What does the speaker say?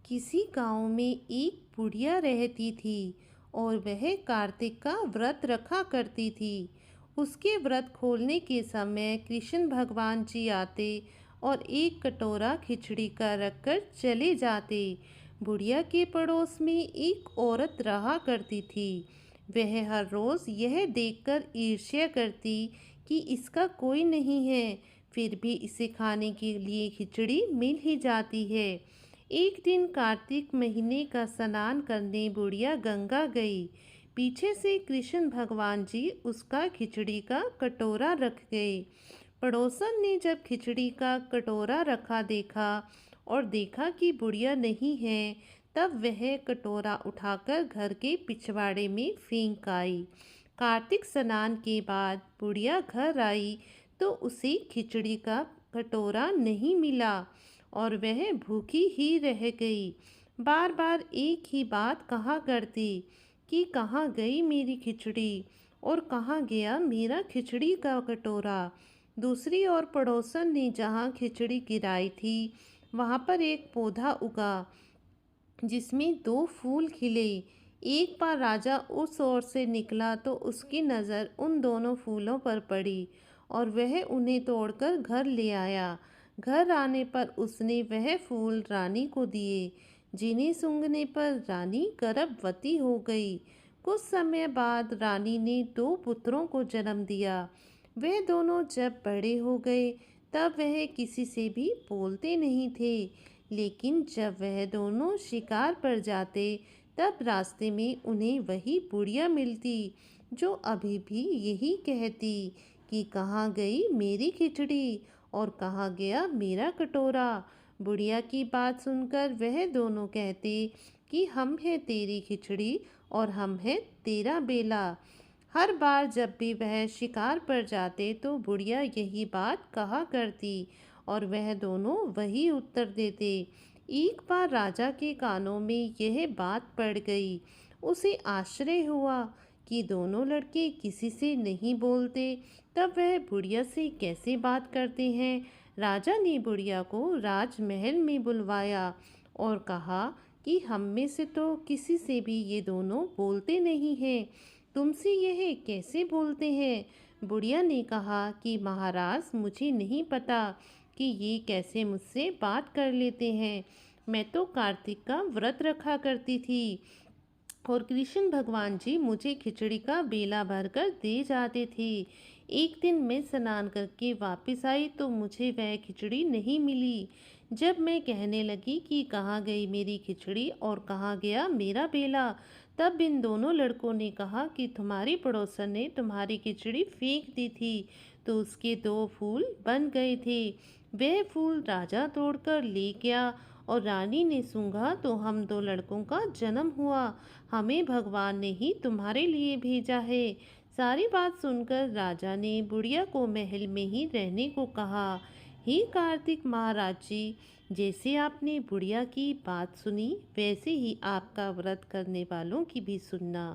किसी गांव में एक बुढ़िया रहती थी और वह कार्तिक का व्रत रखा करती थी। उसके व्रत खोलने के समय कृष्ण भगवान जी आते और एक कटोरा खिचड़ी का रखकर चले जाते। बुढ़िया के पड़ोस में एक औरत रहा करती थी। वह हर रोज़ यह देखकर ईर्ष्या करती कि इसका कोई नहीं है, फिर भी इसे खाने के लिए खिचड़ी मिल ही जाती है। एक दिन कार्तिक महीने का स्नान करने बुढ़िया गंगा गई। पीछे से कृष्ण भगवान जी उसका खिचड़ी का कटोरा रख गए। पड़ोसन ने जब खिचड़ी का कटोरा रखा देखा और देखा कि बुढ़िया नहीं है, तब वह कटोरा उठाकर घर के पिछवाड़े में फेंक आई। कार्तिक स्नान के बाद बुढ़िया घर आई तो उसे खिचड़ी का कटोरा नहीं मिला और वह भूखी ही रह गई। बार बार एक ही बात कहा करती कि कहाँ गई मेरी खिचड़ी और कहाँ गया मेरा खिचड़ी का कटोरा। दूसरी ओर पड़ोसन ने जहाँ खिचड़ी गिराई थी वहाँ पर एक पौधा उगा जिसमें दो फूल खिले। एक बार राजा उस ओर से निकला तो उसकी नज़र उन दोनों फूलों पर पड़ी और वह उन्हें तोड़कर घर ले आया। घर आने पर उसने वह फूल रानी को दिए, जिन्हें सूंघने पर रानी गर्भवती हो गई। कुछ समय बाद रानी ने दो पुत्रों को जन्म दिया। वह दोनों जब बड़े हो गए तब वह किसी से भी बोलते नहीं थे, लेकिन जब वह दोनों शिकार पर जाते तब रास्ते में उन्हें वही बुढ़िया मिलती, जो अभी भी यही कहती कि कहाँ गई मेरी खिचड़ी और कहाँ गया मेरा कटोरा। बुढ़िया की बात सुनकर वह दोनों कहते कि हम हैं तेरी खिचड़ी और हम हैं तेरा बेला। हर बार जब भी वह शिकार पर जाते तो बुढ़िया यही बात कहा करती और वह दोनों वही उत्तर देते। एक बार राजा के कानों में यह बात पड़ गई। उसे आश्चर्य हुआ कि दोनों लड़के किसी से नहीं बोलते, तब वह बुढ़िया से कैसे बात करते हैं। राजा ने बुढ़िया को राजमहल में बुलवाया और कहा कि हम में से तो किसी से भी ये दोनों बोलते नहीं हैं, तुमसे यह कैसे बोलते हैं। बुढ़िया ने कहा कि महाराज, मुझे नहीं पता कि ये कैसे मुझसे बात कर लेते हैं। मैं तो कार्तिक का व्रत रखा करती थी और कृष्ण भगवान जी मुझे खिचड़ी का बेला भरकर दे जाते थे। एक दिन मैं स्नान करके वापस आई तो मुझे वह खिचड़ी नहीं मिली। जब मैं कहने लगी कि कहाँ गई मेरी खिचड़ी और कहाँ गया मेरा बेला, तब इन दोनों लड़कों ने कहा कि तुम्हारी पड़ोसन ने तुम्हारी खिचड़ी फेंक दी थी तो उसके दो फूल बन गए थे। वह फूल राजा तोड़कर ले गया और रानी ने सूंघा तो हम दो लड़कों का जन्म हुआ। हमें भगवान ने ही तुम्हारे लिए भेजा है। सारी बात सुनकर राजा ने बुढ़िया को महल में ही रहने को कहा। हे कार्तिक महाराज जी, जैसे आपने बुढ़िया की बात सुनी वैसे ही आपका व्रत करने वालों की भी सुनना।